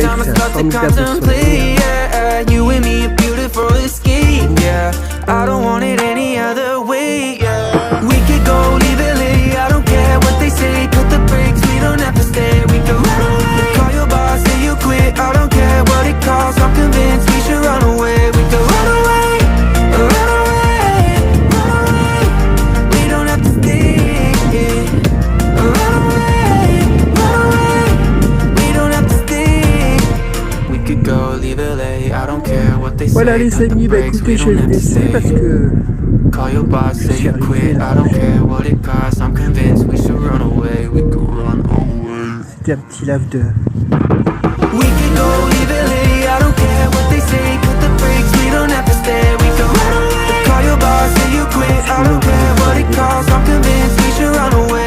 Sometimes I start to contemplate, yeah, you and me a beautiful escape, yeah. I don't want it any other way, yeah. We could go, leave it late, I don't care what they say. Cut the brakes, we don't have to stay. We could run away, call your boss, say you quit. I don't care what it costs, I'm convinced we should run away. We could run away, run away, run away. We don't have to stay, run away, run away. We don't have to stay. We could go, leave it late, I don't care what they say. Voilà les amis, bah écoutez, je vais vous laisser parce que call your boss, say you quit. I don't care what it costs, I'm convinced we should run away. We could run away. c'était un petit lave de... We can go, leave it late, I don't care what they say. Cut the brakes, we don't have to stay. We can run away, call your boss, say you quit. I don't care what it costs, I'm convinced we should run away.